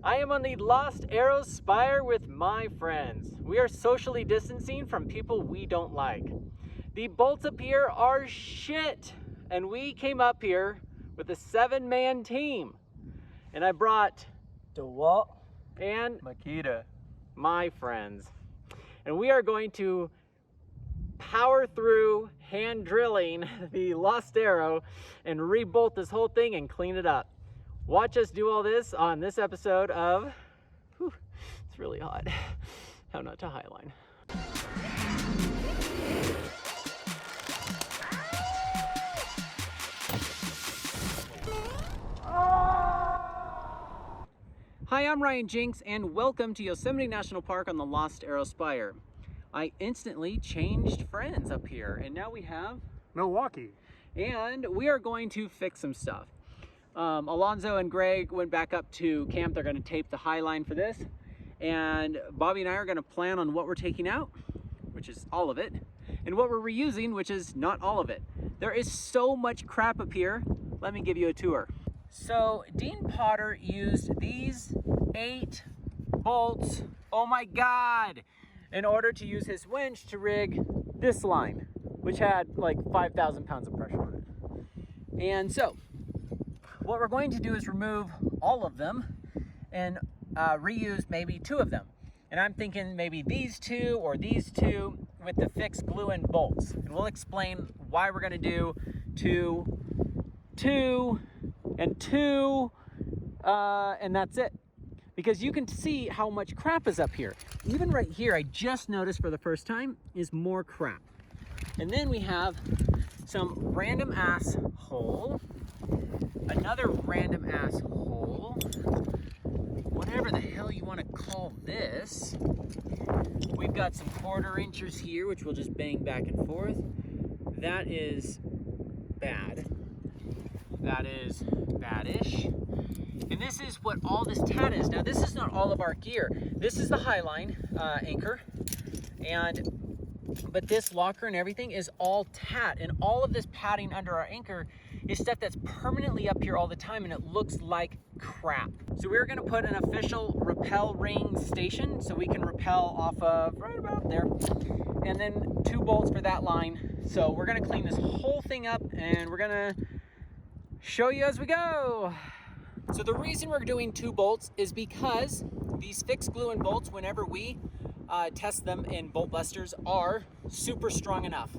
I am on the Lost Arrow Spire with my friends. We are socially distancing from people we don't like. The bolts up here are shit, and we came up here with a 7-man team. And I brought DeWalt and Makita, my friends. And we are going to power through hand drilling the Lost Arrow and rebolt this whole thing and clean it up. Watch us do all this on this episode of, it's really hot, how not to highline. Hi, I'm Ryan Jinks, and welcome to Yosemite National Park on the Lost Arrow Spire. I instantly changed friends up here, and now we have Milwaukee. And we are going to fix some stuff. Alonso and Greg went back up to camp. They're going to tape the high line for this. And Bobby and I are going to plan on what we're taking out, which is all of it, and what we're reusing, which is not all of it. There is so much crap up here. Let me give you a tour. So Dean Potter used these 8 bolts, oh my God, in order to use his winch to rig this line, which had like 5,000 pounds of pressure on it. And so what we're going to do is remove all of them and reuse maybe 2 of them. And I'm thinking maybe these 2 or these 2 with the Fixe glue-in bolts. And we'll explain why we're gonna do 2, 2, and 2, and that's it. Because you can see how much crap is up here. Even right here, I just noticed for the first time, is more crap. And then we have some random ass hole, another random ass hole, whatever the hell you want to call this. We've got some 1/4 inchers here, which we'll just bang back and forth. That is bad. That is badish. And this is what all this tat is. Now this is not all of our gear. This is the highline anchor, but this locker and everything is all tat, and all of this padding under our anchor is stuff that's permanently up here all the time, and it looks like crap. So we're gonna put an official rappel ring station so we can rappel off of right about there, and then 2 bolts for that line. So we're gonna clean this whole thing up, and we're gonna show you as we go. So the reason we're doing 2 bolts is because these Fixe glue-in bolts, whenever we test them in bolt busters, are super strong enough.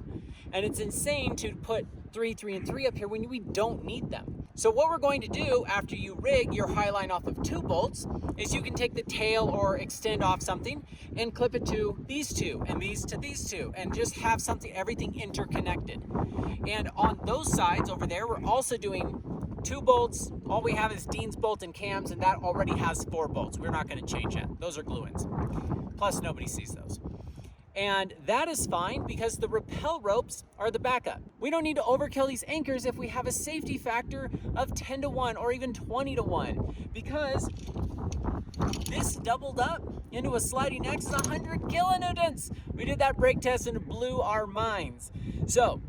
And it's insane to put 3, 3, and 3 up here when we don't need them. So what we're going to do after you rig your high line off of 2 bolts is you can take the tail or extend off something and clip it to these 2 and these to these 2 and just have something, everything interconnected. And on those sides over there, we're also doing 2 bolts. All we have is Dean's bolt and cams, and that already has 4 bolts. We're not going to change that. Those are glue-ins. Plus, nobody sees those. And that is fine because the rappel ropes are the backup. We don't need to overkill these anchors if we have a safety factor of 10 to 1 or even 20 to 1, because this doubled up into a sliding X is 100 kilonewtons. We did that brake test and it blew our minds. So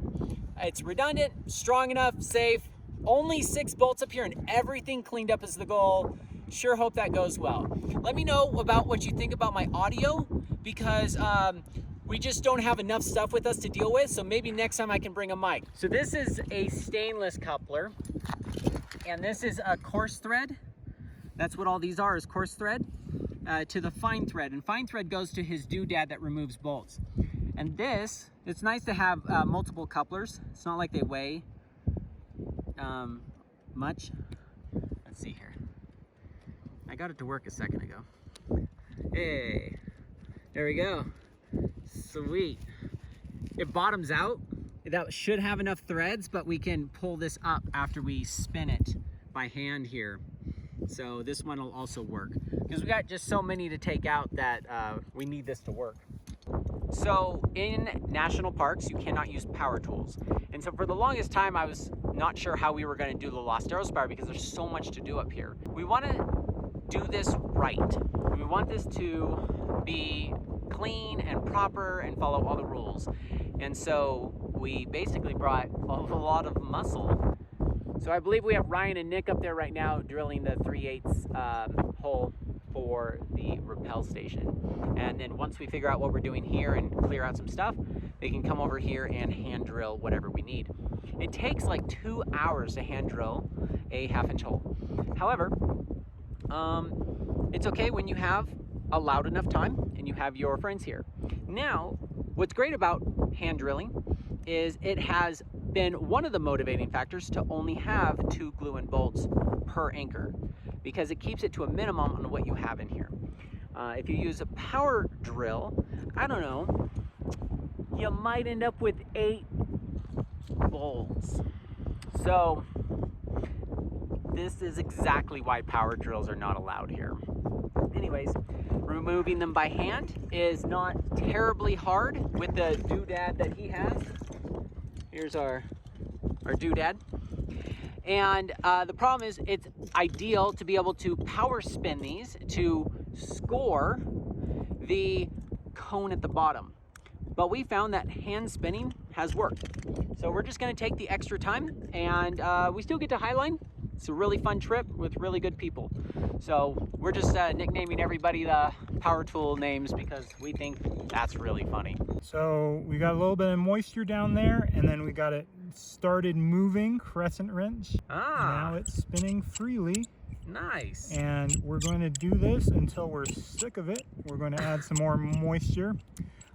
it's redundant, strong enough, safe. Only 6 bolts up here and everything cleaned up is the goal. Sure hope that goes well. Let me know about what you think about my audio, because we just don't have enough stuff with us to deal with, so maybe next time I can bring a mic. So this is a stainless coupler, and this is a coarse thread. That's what all these are, is coarse thread, to the fine thread. And fine thread goes to his doodad that removes bolts. And this, it's nice to have multiple couplers. It's not like they weigh much. Let's see here. I got it to work a second ago. Hey, there we go. Sweet. It bottoms out. That should have enough threads, but we can pull this up after we spin it by hand here. So this one will also work, because we got just so many to take out that we need this to work. So in national parks, you cannot use power tools. And so for the longest time, I was not sure how we were going to do the Lost Arrow Spire because there's so much to do up here. We want to do this right. We want this to be clean and proper and follow all the rules. And so we basically brought a lot of muscle. So I believe we have Ryan and Nick up there right now drilling the 3/8 hole rappel station. And then once we figure out what we're doing here and clear out some stuff, they can come over here and hand drill whatever we need. It takes like 2 hours to hand drill a 1/2-inch hole. However, it's okay when you have allowed enough time and you have your friends here. Now, what's great about hand drilling is it has been one of the motivating factors to only have 2 glue-in bolts per anchor, because it keeps it to a minimum on what you have in here. If you use a power drill, I don't know, you might end up with 8 bolts. So this is exactly why power drills are not allowed here. Anyways, removing them by hand is not terribly hard with the doodad that he has. Here's our doodad. And the problem is it's ideal to be able to power spin these to score the cone at the bottom. But we found that hand spinning has worked. So we're just gonna take the extra time, and we still get to highline. It's a really fun trip with really good people. So we're just nicknaming everybody the power tool names because we think that's really funny. So we got a little bit of moisture down there, and then we got it started moving, crescent wrench. Now it's spinning freely. Nice. And we're going to do this until we're sick of it. We're going to add some more moisture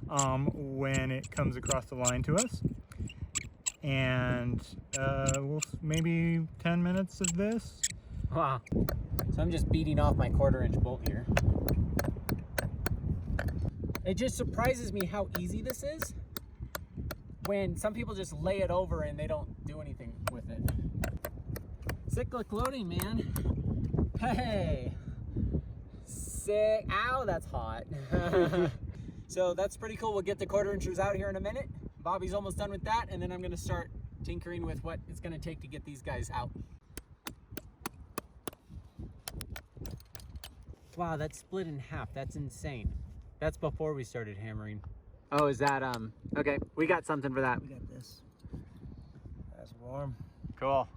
when it comes across the line to us. And we'll maybe 10 minutes of this. Wow. So I'm just beating off my 1/4-inch bolt here. It just surprises me how easy this is when some people just lay it over and they don't do anything with it. Cyclic loading, man. Hey. Sick. Ow, that's hot. So that's pretty cool. We'll get the 1/4-inchers out here in a minute. Bobby's almost done with that, and then I'm gonna start tinkering with what it's gonna take to get these guys out. Wow, that's split in half. That's insane. That's before we started hammering. Oh, is that, okay. We got something for that. We got this. That's warm. Cool.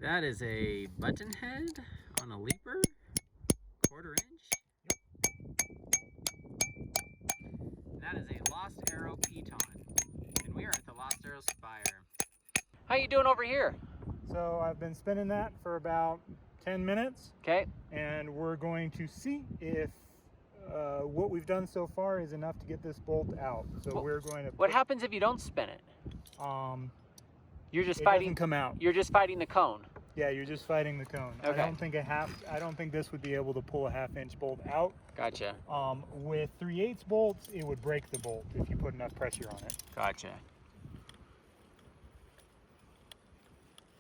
That is a button head on a leaper, 1/4-inch. That is a Lost Arrow piton. And we are at the Lost Arrow Spire. How you doing over here? So I've been spinning that for about 10 minutes. Okay. And we're going to see if what we've done so far is enough to get this bolt out. So we're going to. What happens if you don't spin it? You're just it fighting. Doesn't come out. You're just fighting the cone. Yeah, you're just fighting the cone. Okay. I don't think this would be able to pull a 1/2-inch bolt out. Gotcha. With 3/8 bolts, it would break the bolt if you put enough pressure on it. Gotcha.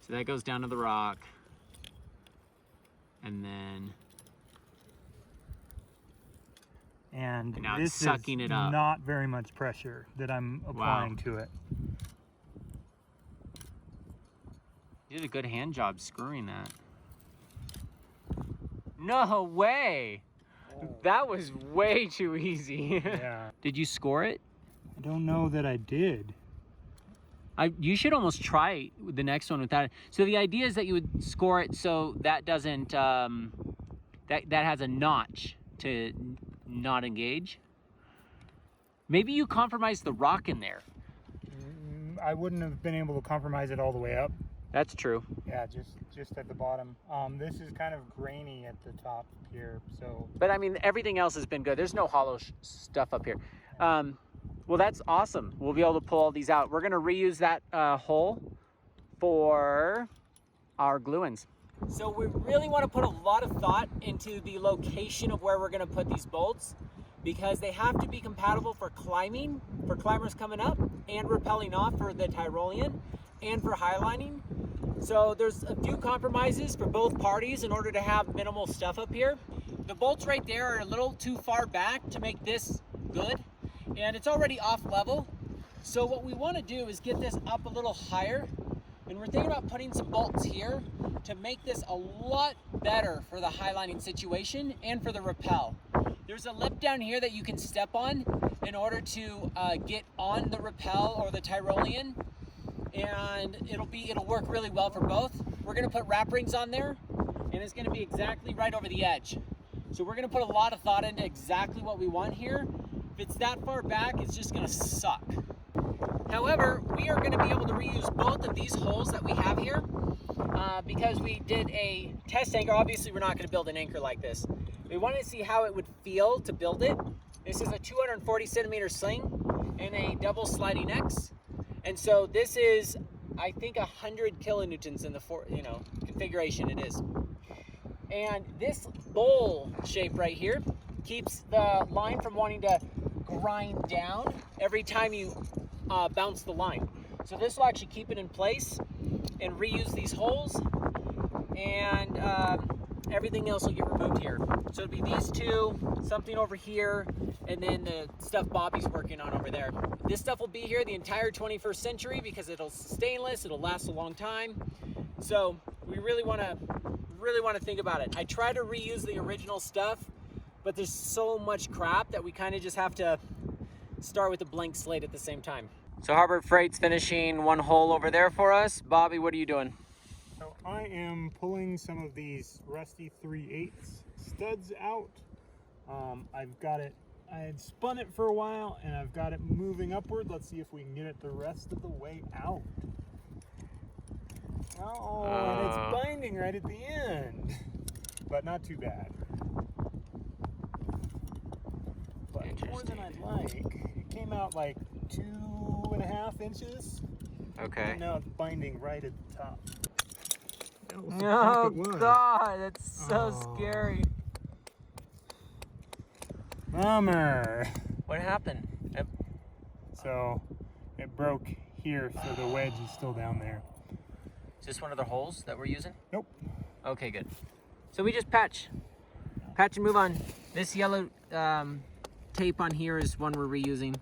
So that goes down to the rock. And then. And now this it's sucking is it up. Not very much pressure that I'm applying to it. You did a good hand job screwing that. No way! Oh. That was way too easy. Yeah. Did you score it? I don't know that I did. You should almost try the next one without it. So the idea is that you would score it so that doesn't, that has a notch to not engage. Maybe you compromise the rock in there. I wouldn't have been able to compromise it all the way up. That's true. Yeah, just at the bottom. This is kind of grainy at the top here, so. But I mean, everything else has been good. There's no hollow stuff up here. Well, that's awesome. We'll be able to pull all these out. We're gonna reuse that hole for our glue-ins. So we really want to put a lot of thought into the location of where we're going to put these bolts, because they have to be compatible for climbing, for climbers coming up, and rappelling off for the Tyrolean, and for highlining. So there's a few compromises for both parties in order to have minimal stuff up here. The bolts right there are a little too far back to make this good, and it's already off level. So what we want to do is get this up a little higher, and we're thinking about putting some bolts here to make this a lot better for the highlining situation and for the rappel. There's a lip down here that you can step on in order to get on the rappel or the Tyrolean, and it'll work really well for both. We're gonna put wrap rings on there, and it's gonna be exactly right over the edge. So we're gonna put a lot of thought into exactly what we want here. If it's that far back, it's just gonna suck. However, we are gonna be able to reuse both of these holes that we have here because we did a test anchor. Obviously, we're not gonna build an anchor like this. We wanted to see how it would feel to build it. This is a 240 centimeter sling and a double sliding X. And so this is, I think, 100 kilonewtons in the configuration it is. And this bowl shape right here keeps the line from wanting to grind down every time you bounce the line. So this will actually keep it in place and reuse these holes, and everything else will get removed here. So it'll be these two, something over here, and then the stuff Bobby's working on over there. This stuff will be here the entire 21st century because it'll stainless, it'll last a long time. So we really want to think about it. I try to reuse the original stuff, but there's so much crap that we kind of just have to start with a blank slate at the same time. So Harbor Freight's finishing one hole over there for us. Bobby, what are you doing? So I am pulling some of these rusty 3/8 studs out. I've got it, I had spun it for a while and I've got it moving upward. Let's see if we can get it the rest of the way out. Oh, and it's binding right at the end, but not too bad. But more than I'd like. It came out like 2.5 inches. Okay. And now it's binding right at the top. Oh God, that's so scary. Bummer. What happened? So it broke here, so the wedge is still down there. Is this one of the holes that we're using? Nope. Okay, good. So we just patch and move on. This yellow tape on here is one we're reusing.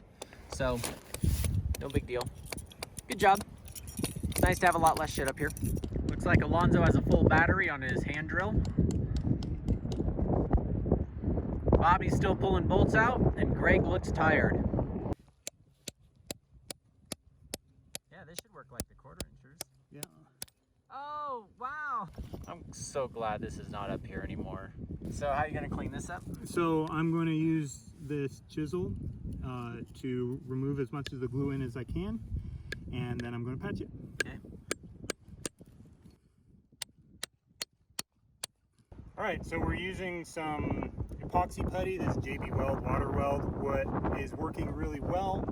So no big deal. Good job. It's nice to have a lot less shit up here. Looks like Alonso has a full battery on his hand drill. Bobby's still pulling bolts out, and Greg looks tired. Yeah, this should work like the 1/4 inchers. Yeah. Oh, wow. I'm so glad this is not up here anymore. So how are you gonna clean this up? So I'm going to use this chisel to remove as much of the glue in as I can, and then I'm going to patch it. Okay. All right, so we're using some epoxy putty, this JB Weld water weld. What is working really well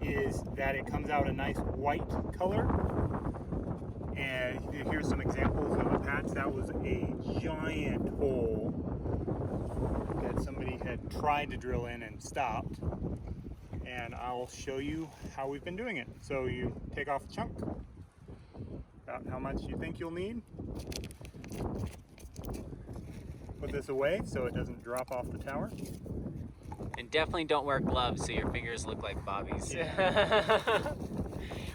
is that it comes out a nice white color. And here's some examples of a patch. That was a giant hole that somebody had tried to drill in and stopped. And I'll show you how we've been doing it. So you take off a chunk, about how much you think you'll need. Put this away so it doesn't drop off the tower. And definitely don't wear gloves so your fingers look like Bobby's. Yeah.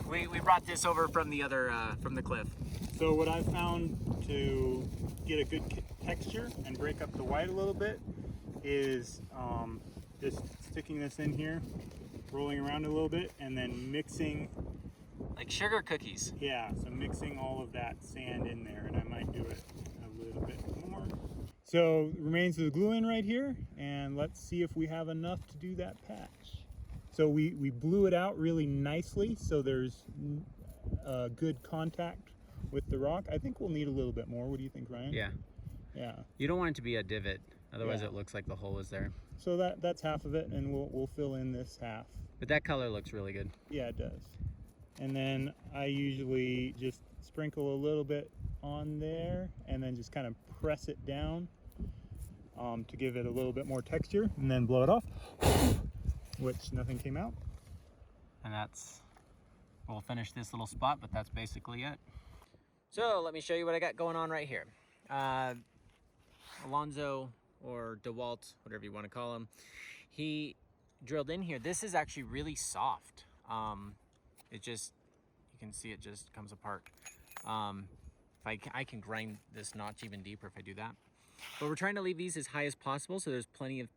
we brought this over from the other, from the cliff. So what I found to get a good texture and break up the white a little bit is just sticking this in here, rolling around a little bit, and then mixing. Like sugar cookies. Yeah, so mixing all of that sand in there, and I might do it a little bit more. So remains of the glue in right here, and let's see if we have enough to do that patch. So we blew it out really nicely, so there's good contact with the rock. I think we'll need a little bit more. What do you think, Ryan? Yeah. Yeah. You don't want it to be a divot, otherwise Yeah. it looks like the hole is there. So that's half of it, and we'll fill in this half. But that color looks really good. Yeah, it does. And then I usually just sprinkle a little bit on there, and then just kind of press it down to give it a little bit more texture, and then blow it off, which nothing came out. And we'll finish this little spot, but that's basically it. So let me show you what I got going on right here. Alonso, or DeWalt, whatever you want to call him, he drilled in here. This is actually really soft. It just, you can see it just comes apart. I can grind this notch even deeper if I do that. But we're trying to leave these as high as possible so there's plenty of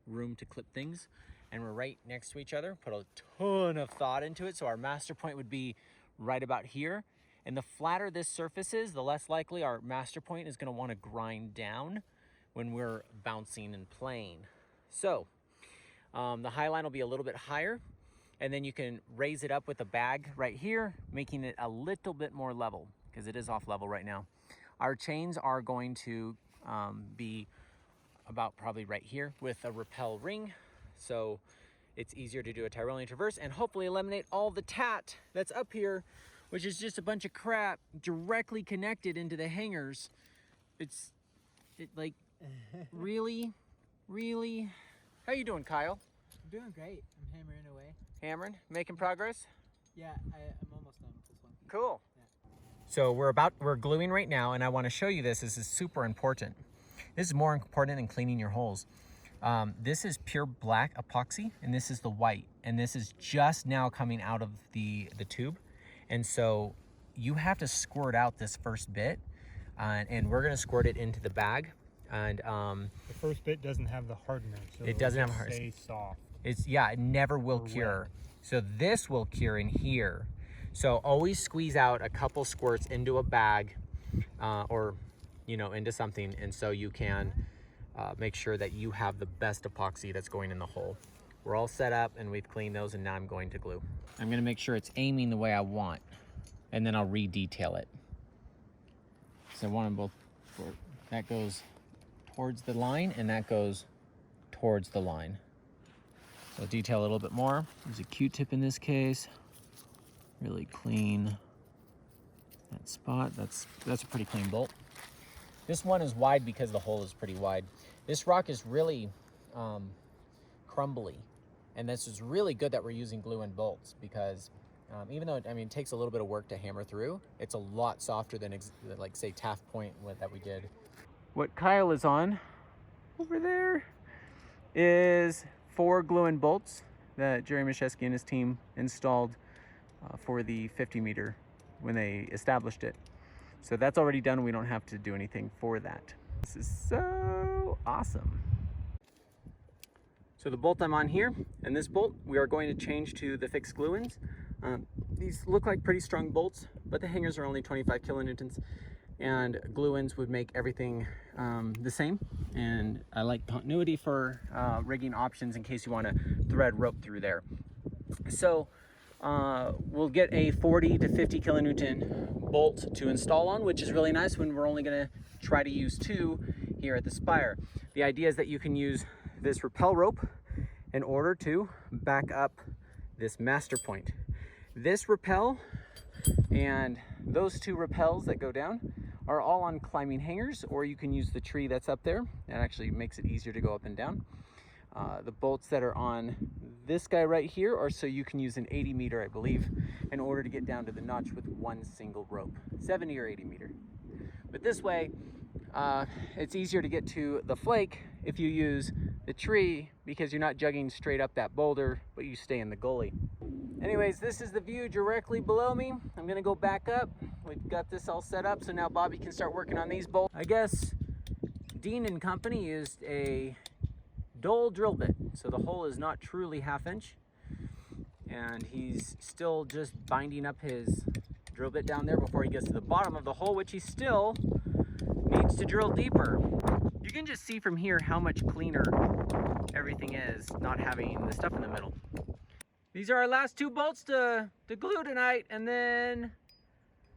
room to clip things. And we're right next to each other. Put a ton of thought into it. So our master point would be right about here. And the flatter this surface is, the less likely our master point is going to want to grind down. when we're bouncing and playing. So the high line will be a little bit higher, and then you can raise it up with a bag right here, making it a little bit more level because it is off level right now. Our chains are going to be about probably right here with a rappel ring. So it's easier to do a Tyrolean traverse and hopefully eliminate all the tat that's up here, which is just a bunch of crap directly connected into the hangers. It's like, really? How you doing, Kyle? I'm doing great. I'm hammering away. Hammering, making progress? Yeah, I'm almost done with this one. Cool. Yeah. So we're gluing right now, and I want to show you this. This is super important. This is more important than cleaning your holes. This is pure black epoxy, and this is the white, and this is just now coming out of the tube. And so you have to squirt out this first bit, and we're gonna squirt it into the bag. And the first bit doesn't have the hardener, so it doesn't have hardness. Stay soft. Yeah, it never will cure. So this will cure in here. So always squeeze out a couple squirts into a bag, or into something, and so you can make sure that you have the best epoxy that's going in the hole. We're all set up and we've cleaned those, and now I'm going to glue. I'm gonna make sure it's aiming the way I want, and then I'll re-detail it. So I want them both, that goes towards the line and that goes towards the line. So detail a little bit more. There's a Q-tip in this case. Really clean that spot. That's a pretty clean bolt. This one is wide because the hole is pretty wide. This rock is really crumbly, and this is really good that we're using glue and bolts because even though it takes a little bit of work to hammer through, it's a lot softer than like say Taft Point that we did. What Kyle is on over there is 4 glue and bolts that Jerry Mashesky and his team installed for the 50 meter when they established it. So that's already done. We don't have to do anything for that. This is so awesome. So the bolt I'm on here, and this bolt, we are going to change to the Fixe glue-ins. These look like pretty strong bolts, but the hangers are only 25 kilonewtons, and glue-ins would make everything the same. And I like continuity for rigging options in case you want to thread rope through there. So we'll get a 40 to 50 kilonewton bolt to install on, which is really nice when we're only going to try to use 2 here at the Spire. The idea is that you can use this rappel rope in order to back up this master point. This rappel and those 2 rappels that go down are all on climbing hangers, or you can use the tree that's up there. That actually makes it easier to go up and down. The bolts that are on this guy right here are so you can use an 80 meter, I believe, in order to get down to the notch with one single rope, 70 or 80 meter. But this way, it's easier to get to the flake if you use the tree because you're not jugging straight up that boulder, but you stay in the gully. Anyways, this is the view directly below me. I'm gonna go back up. We've got this all set up, so now Bobby can start working on these bolts. I guess Dean and company used a dull drill bit, so the hole is not truly 1/2 inch, and he's still just binding up his drill bit down there before he gets to the bottom of the hole, which he still needs to drill deeper. You can just see from here how much cleaner everything is not having the stuff in the middle. These are our last 2 bolts to glue tonight, and then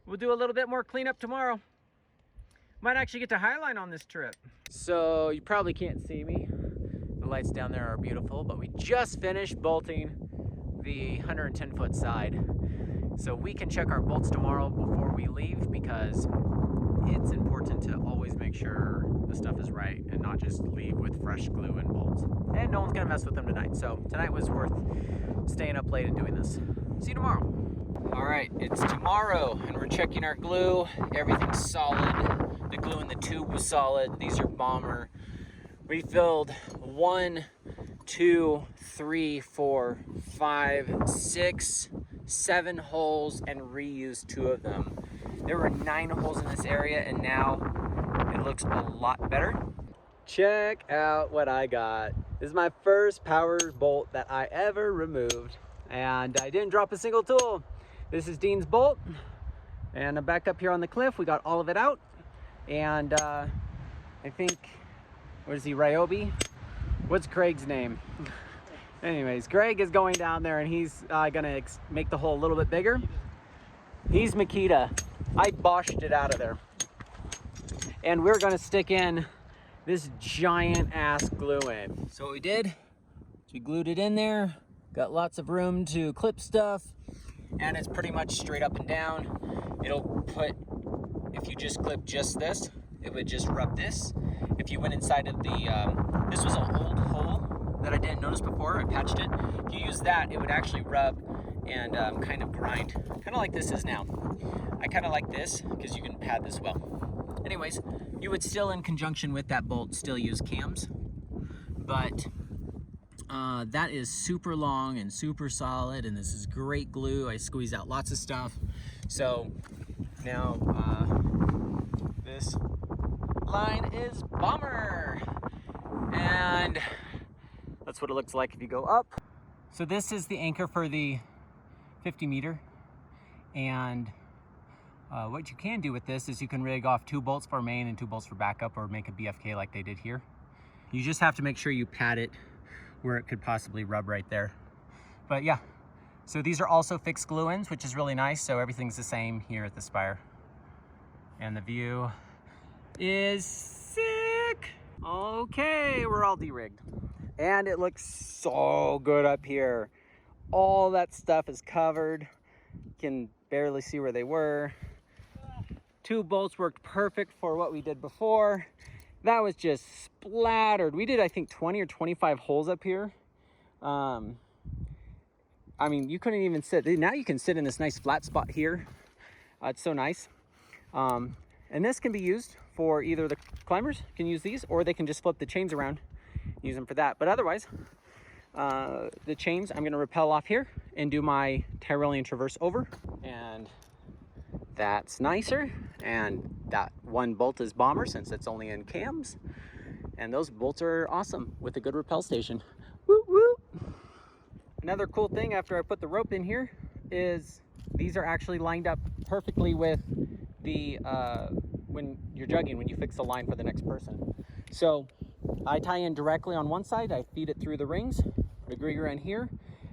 we'll do a little bit more cleanup tomorrow. Might actually get to highline on this trip. So you probably can't see me. The lights down there are beautiful, but we just finished bolting the 110-foot side. So we can check our bolts tomorrow before we leave because it's important to always make sure the stuff is right and not just leave with fresh glue and bolts. And no one's gonna mess with them tonight. So tonight was worth staying up late and doing this. See you tomorrow. All right, it's tomorrow and we're checking our glue. Everything's solid. The glue in the tube was solid. These are bomber. We filled 1, 2, 3, 4, 5, 6, 7 holes and reused 2 of them. There were 9 holes in this area, and now it looks a lot better. Check out what I got. This is my first power bolt that I ever removed, and I didn't drop a single tool. This is Dean's bolt, and I'm back up here on the cliff. We got all of it out, and I think What is he, Ryobi? What's Craig's name? Anyways, Greg is going down there and he's gonna make the hole a little bit bigger. He's Makita. I boshed it out of there. And we're gonna stick in this giant ass glue in. So what we did is we glued it in there, got lots of room to clip stuff, and it's pretty much straight up and down. It'll put, if you just clip just this, it would just rub this. If you went inside of the, this was an old hole that I didn't notice before, I patched it. If you use that, it would actually rub and kind of grind, kind of like this is now. I kind of like this because you can pad this well. Anyways, you would still, in conjunction with that bolt, still use cams, but that is super long and super solid, and this is great glue. I squeezed out lots of stuff. So now this line is bomber, and that's what it looks like if you go up. So this is the anchor for the 50 meter, and what you can do with this is you can rig off 2 bolts for main and 2 bolts for backup, or make a BFK like they did here. You just have to make sure you pad it where it could possibly rub right there. But yeah, so these are also Fixe glue-ins, which is really nice. So everything's the same here at the Spire. And the view is sick. Okay, we're all de-rigged. And it looks so good up here. All that stuff is covered. You can barely see where they were. 2 bolts worked perfect for what we did before. That was just splattered. We did, I think, 20 or 25 holes up here. I mean, you couldn't even sit. Now you can sit in this nice flat spot here. It's so nice. And this can be used for either the climbers can use these, or they can just flip the chains around, use them for that. But otherwise, the chains, I'm gonna rappel off here and do my Tyrolean traverse over. And that's nicer. And that 1 bolt is bomber since it's only in cams. And those bolts are awesome with a good rappel station. Woo woo! Another cool thing after I put the rope in here is these are actually lined up perfectly with the, when you're jugging, when you fix the line for the next person. So I tie in directly on one side, I feed it through the rings, put a grieger in here,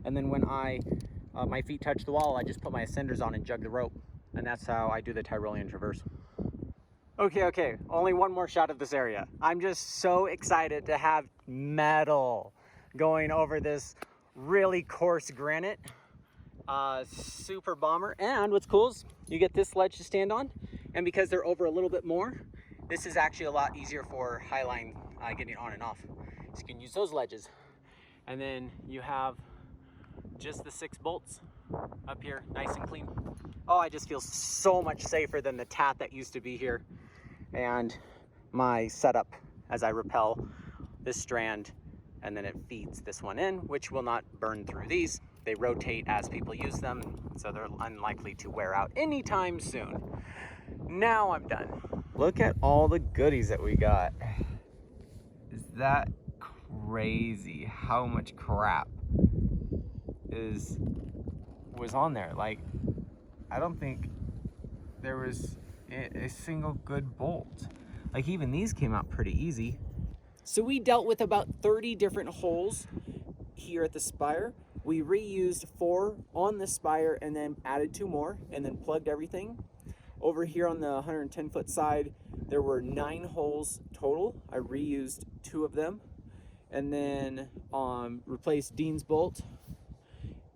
and then when my feet touch the wall, I just put my ascenders on and jug the rope. And that's how I do the Tyrolean traverse. Okay, only one more shot of this area. I'm just so excited to have metal going over this really coarse granite. Super bomber. And what's cool is you get this ledge to stand on, and because they're over a little bit more, this is actually a lot easier for highline getting on and off. So you can use those ledges. And then you have just the 6 bolts up here, nice and clean. Oh, I just feel so much safer than the tat that used to be here. And my setup as I rappel this strand, and then it feeds this one in, which will not burn through these. They rotate as people use them, so they're unlikely to wear out anytime soon. Now I'm done. Look at all the goodies that we got. Is that crazy how much crap was on there? Like, I don't think there was a single good bolt. Like, even these came out pretty easy. So we dealt with about 30 different holes here at the Spire. We reused 4 on the Spire and then added 2 more and then plugged everything. Over here on the 110-foot side, there were 9 holes total. I reused 2 of them, and then replaced Dean's bolt.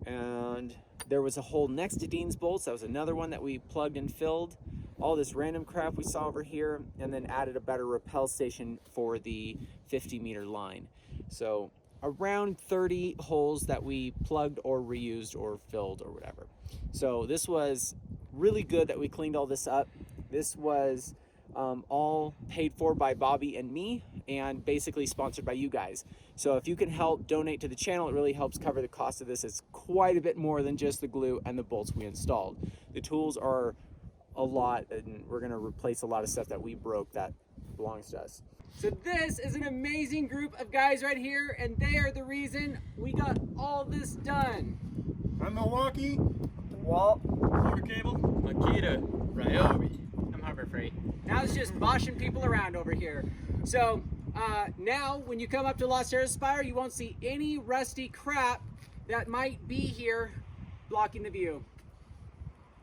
And there was a hole next to Dean's bolts. That was another one that we plugged and filled. All this random crap we saw over here, and then added a better rappel station for the 50-meter line. So around 30 holes that we plugged or reused or filled or whatever. So this was really good that we cleaned all this up. This was all paid for by Bobby and me, and basically sponsored by you guys. So if you can help donate to the channel, it really helps cover the cost of this. It's quite a bit more than just the glue and the bolts we installed. The tools are a lot, and we're gonna replace a lot of stuff that we broke that belongs to us. So this is an amazing group of guys right here, and they are the reason we got all this done. I'm Milwaukee. Walt. Motor Cable. Makita. Ryobi. I'm Harbor Freight. Now it's just boshing people around over here. So now when you come up to Lost Arrow Spire, you won't see any rusty crap that might be here blocking the view.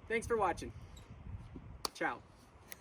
Thanks for watching. Ciao.